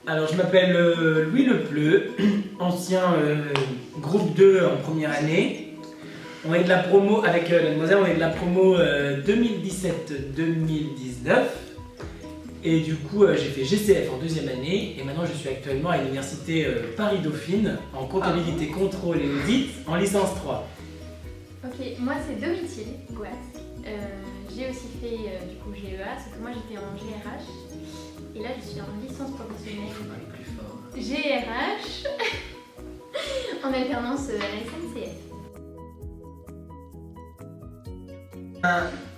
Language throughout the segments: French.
Alors, je m'appelle Louis Lepleu, ancien groupe 2 en première année. On est de la promo, avec la demoiselle, on est de la promo 2017-2019. Et du coup, j'ai fait GCF en deuxième année. Et maintenant, je suis actuellement à l'université Paris-Dauphine en comptabilité, contrôle et audit en licence 3. Ok, moi c'est Domitille Gouas. J'ai aussi fait du coup GEA, sauf que moi j'étais en GRH. Et là je suis en licence professionnelle. Faut parler plus fort. GRH en alternance à la SNCF.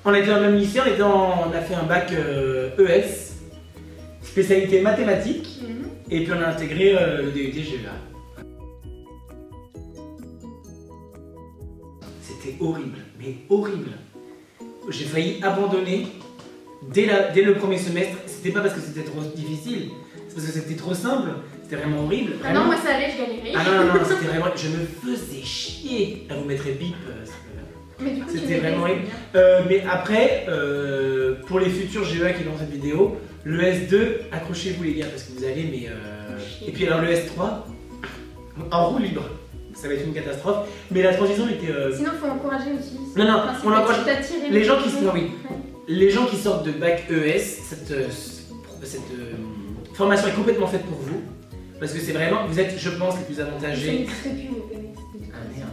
On était dans le même lycée, on a fait un bac ES, spécialité mathématiques, et puis on a intégré le DUT GEA. C'était horrible, mais horrible. J'ai failli abandonner dès le premier semestre. C'était pas parce que c'était trop difficile, c'est parce que c'était trop simple. C'était vraiment horrible. Ah non, moi ça allait, je galérais. Ah non, c'était vraiment. Je me faisais chier. Là, vous mettrez bip. Mais du coup, c'était vraiment horrible. Mais après, pour les futurs GEA qui vont dans cette vidéo, le S2, accrochez-vous les gars, parce que vous allez, mais. Et puis alors le S3, en roue libre. Ça va être une catastrophe, mais la transition était. Sinon, faut encourager aussi. Non, Enfin, on encourage. Les gens qui les gens qui sortent de bac ES, cette formation est complètement faite pour vous, parce que c'est vraiment, vous êtes, je pense, les plus avantagés. Ça n'existe plus. Ah merde.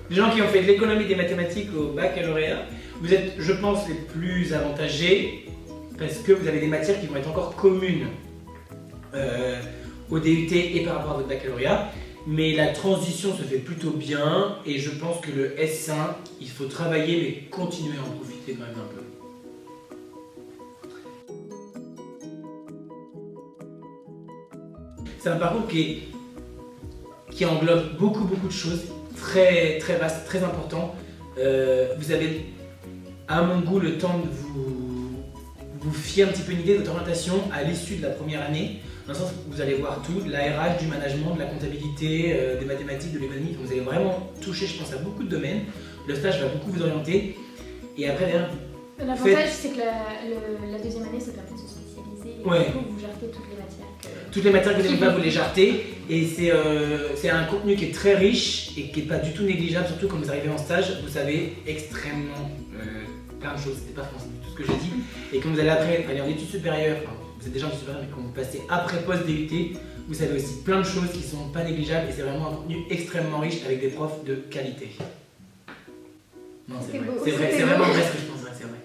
Les gens qui ont fait de l'économie des mathématiques au baccalauréat, vous êtes, je pense, les plus avantagés, parce que vous avez des matières qui vont être encore communes au DUT et par rapport à votre baccalauréat. Mais la transition se fait plutôt bien et je pense que le S1, il faut travailler mais continuer à en profiter quand même un peu. C'est un parcours qui englobe beaucoup de choses, très vaste, très important. Vous avez à mon goût le temps de vous fier un petit peu une idée de votre orientation à l'issue de la première année. Dans le sens où vous allez voir tout, de la RH, du management, de la comptabilité, des mathématiques, de l'économie. Vous allez vraiment toucher, je pense, à beaucoup de domaines. Le stage va beaucoup vous orienter. Et après, derrière, l'avantage, c'est que la deuxième année, ça permet de se spécialiser. Et ouais. Du coup, vous jartez toutes les matières. Toutes les matières que vous n'aimez pas, vous les jartez. Et c'est un contenu qui est très riche et qui n'est pas du tout négligeable, surtout quand vous arrivez en stage. Vous savez extrêmement plein de choses. C'était pas forcément tout ce que j'ai dit. Et quand vous allez après aller en études supérieures, vous êtes déjà en supérieur, mais quand vous passez après post-DUT, vous savez aussi plein de choses qui sont pas négligeables et c'est vraiment un contenu extrêmement riche avec des profs de qualité. Non, c'est vrai. C'est vrai, c'est vraiment vrai ce que je pense, c'est vrai.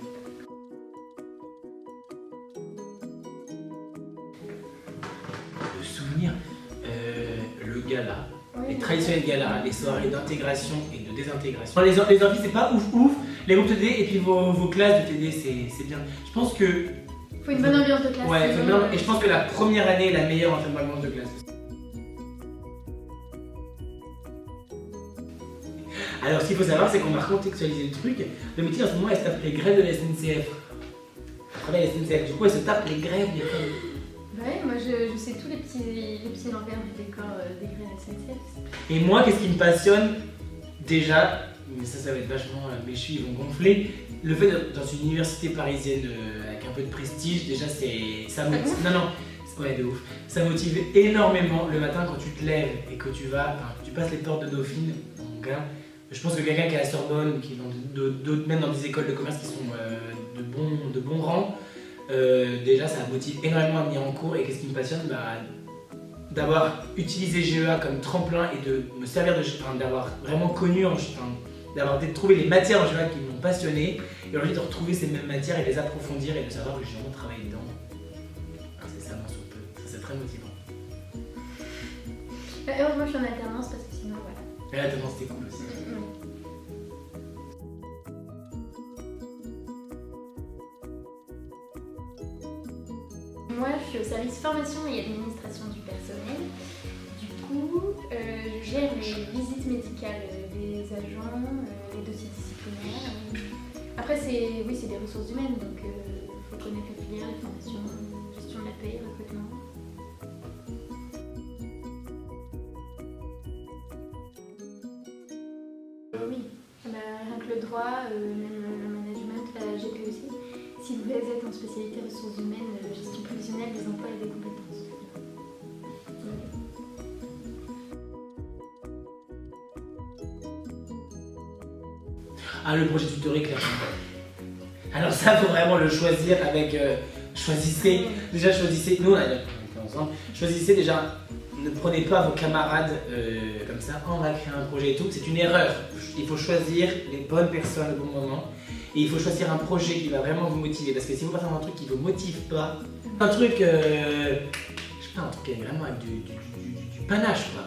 Le souvenir, le gala, les traditionnels galas, les soirées d'intégration et de désintégration. Les amphis, c'est pas ouf, les groupes TD et puis vos classes de TD, c'est bien. Je pense que faut une bonne ambiance de classe. Ouais, et je pense que la première année est la meilleure en termes d'ambiance de classe. Alors, ce qu'il faut savoir, c'est qu'on va recontextualiser le truc. Le métier en ce moment, elle se tape les grèves de la SNCF. Elle travaille à la SNCF, du coup, elle se tape les grèves des femmes. Ouais, moi je sais tous les petits envers du décor des grèves de la SNCF. Et moi, qu'est-ce qui me passionne déjà, mais ça va être vachement, mes chevilles vont gonfler. Le fait d'être dans une université parisienne avec un peu de prestige, déjà ça motive. Non, ouais, de ouf. Ça motive énormément le matin quand tu te lèves et que tu passes les portes de Dauphine, mon gars. Je pense que quelqu'un qui est à la Sorbonne, qui est même dans des écoles de commerce qui sont de bons rangs, déjà ça motive énormément à venir en cours. Et qu'est-ce qui me passionne, d'avoir utilisé GEA comme tremplin et de me servir d'avoir vraiment connu, d'avoir trouvé les matières en GEA qui m'ont passionné, et aujourd'hui de retrouver ces mêmes matières et les approfondir et de savoir que j'ai vraiment travaillé dedans. C'est ça, mon soupe. Ça, c'est très motivant. Heureusement, je suis en alternance parce que sinon, voilà. Et l'alternance, c'était cool aussi. Moi, je suis au service formation et administration du personnel. Du coup, je gère les visites médicales des agents, les dossiers disciplinaires. Après, c'est des ressources humaines, donc il faut connaître la filière, les formations, gestion de la paie, recrutement. Oui, rien que le droit, même le management, la GP aussi. Si vous êtes en spécialité ressources humaines, gestion prévisionnelle des emplois et des compétences. Ah, le projet tutoré, clairement. Alors ça, faut vraiment le choisir avec... choisissez, nous on a été ensemble, choisissez déjà, ne prenez pas vos camarades comme ça, on va créer un projet et tout, c'est une erreur. Il faut choisir les bonnes personnes au bon moment. Et il faut choisir un projet qui va vraiment vous motiver. Parce que si vous partez dans un truc qui ne vous motive pas, un truc, je sais pas, un truc vraiment avec du panache quoi.